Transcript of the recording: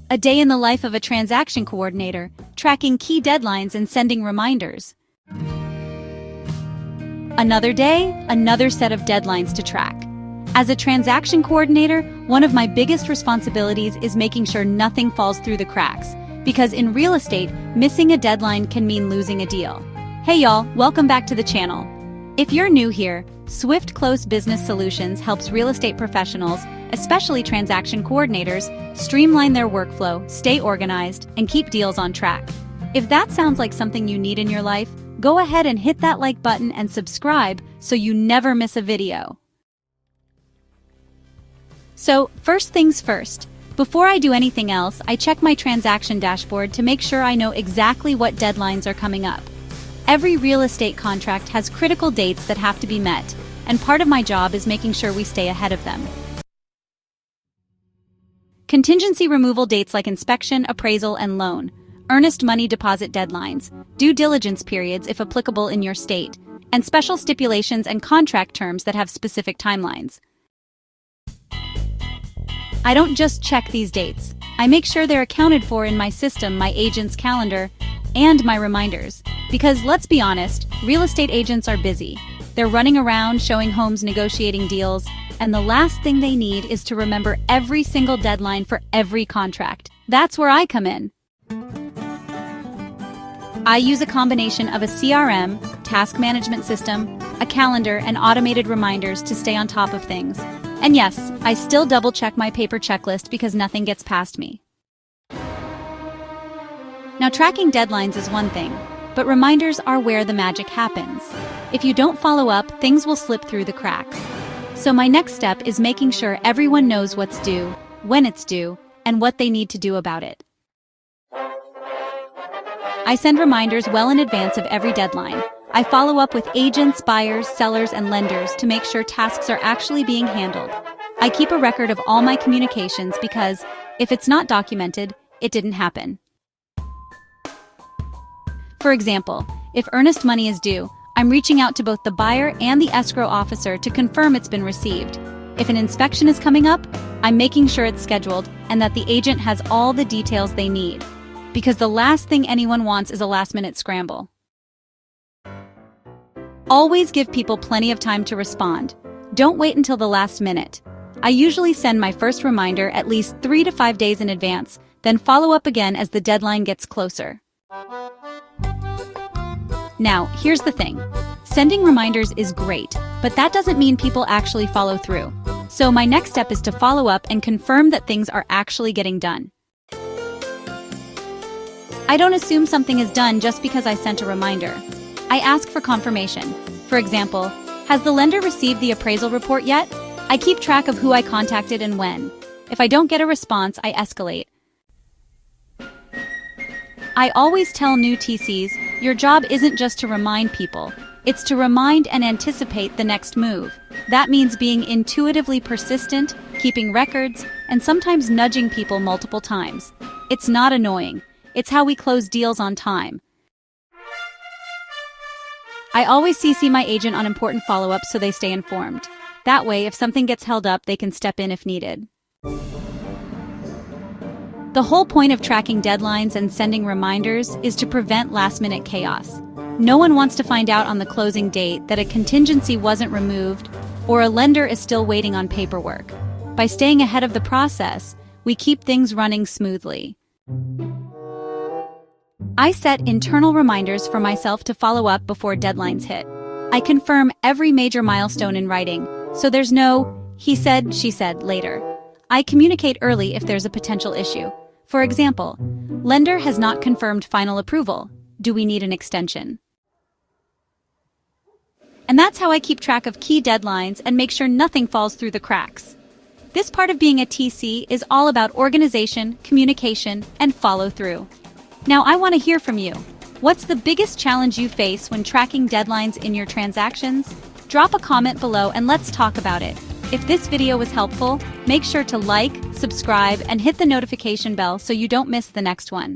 A day in the life of a transaction coordinator, tracking key deadlines and sending reminders. Another day, another set of deadlines to track. As a transaction coordinator, one of my biggest responsibilities is making sure nothing falls through the cracks, because in real estate, missing a deadline can mean losing a deal. Hey y'all, welcome back to the channel. If you're new here, Swiftcbs Business Solutions helps real estate professionals, especially transaction coordinators, streamline their workflow, stay organized, and keep deals on track. If that sounds like something you need in your life, go ahead and hit that like button and subscribe so you never miss a video. So, first things first. Before I do anything else, I check my transaction dashboard to make sure I know exactly what deadlines are coming up. Every real estate contract has critical dates that have to be met, and part of my job is making sure we stay ahead of them. Contingency removal dates like inspection, appraisal, and loan, earnest money deposit deadlines, due diligence periods if applicable in your state, and special stipulations and contract terms that have specific timelines. I don't just check these dates. I make sure they're accounted for in my system, my agent's calendar, and my reminders. Because let's be honest, real estate agents are busy. They're running around, showing homes, negotiating deals, and the last thing they need is to remember every single deadline for every contract. That's where I come in. I use a combination of a CRM, task management system, a calendar, and automated reminders to stay on top of things. And yes, I still double-check my paper checklist because nothing gets past me. Now, tracking deadlines is one thing, but reminders are where the magic happens. If you don't follow up, things will slip through the cracks. So my next step is making sure everyone knows what's due, when it's due, and what they need to do about it. I send reminders well in advance of every deadline. I follow up with agents, buyers, sellers, and lenders to make sure tasks are actually being handled. I keep a record of all my communications because, if it's not documented, it didn't happen. For example, if earnest money is due, I'm reaching out to both the buyer and the escrow officer to confirm it's been received. If an inspection is coming up, I'm making sure it's scheduled and that the agent has all the details they need. Because the last thing anyone wants is a last-minute scramble. Always give people plenty of time to respond. Don't wait until the last minute. I usually send my first reminder at least 3 to 5 days in advance, then follow up again as the deadline gets closer. Now, here's the thing. Sending reminders is great, but that doesn't mean people actually follow through. So my next step is to follow up and confirm that things are actually getting done. I don't assume something is done just because I sent a reminder. I ask for confirmation. For example, has the lender received the appraisal report yet? I keep track of who I contacted and when. If I don't get a response, I escalate. I always tell new TCs, your job isn't just to remind people, it's to remind and anticipate the next move. That means being intuitively persistent, keeping records, and sometimes nudging people multiple times. It's not annoying. It's how we close deals on time. I always CC my agent on important follow-ups so they stay informed. That way, if something gets held up, they can step in if needed. The whole point of tracking deadlines and sending reminders is to prevent last-minute chaos. No one wants to find out on the closing date that a contingency wasn't removed or a lender is still waiting on paperwork. By staying ahead of the process, we keep things running smoothly. I set internal reminders for myself to follow up before deadlines hit. I confirm every major milestone in writing, so there's no he said, she said later. I communicate early if there's a potential issue. For example, lender has not confirmed final approval. Do we need an extension? And that's how I keep track of key deadlines and make sure nothing falls through the cracks. This part of being a TC is all about organization, communication, and follow-through. Now I want to hear from you. What's the biggest challenge you face when tracking deadlines in your transactions? Drop a comment below and let's talk about it. If this video was helpful, make sure to like, subscribe, and hit the notification bell so you don't miss the next one.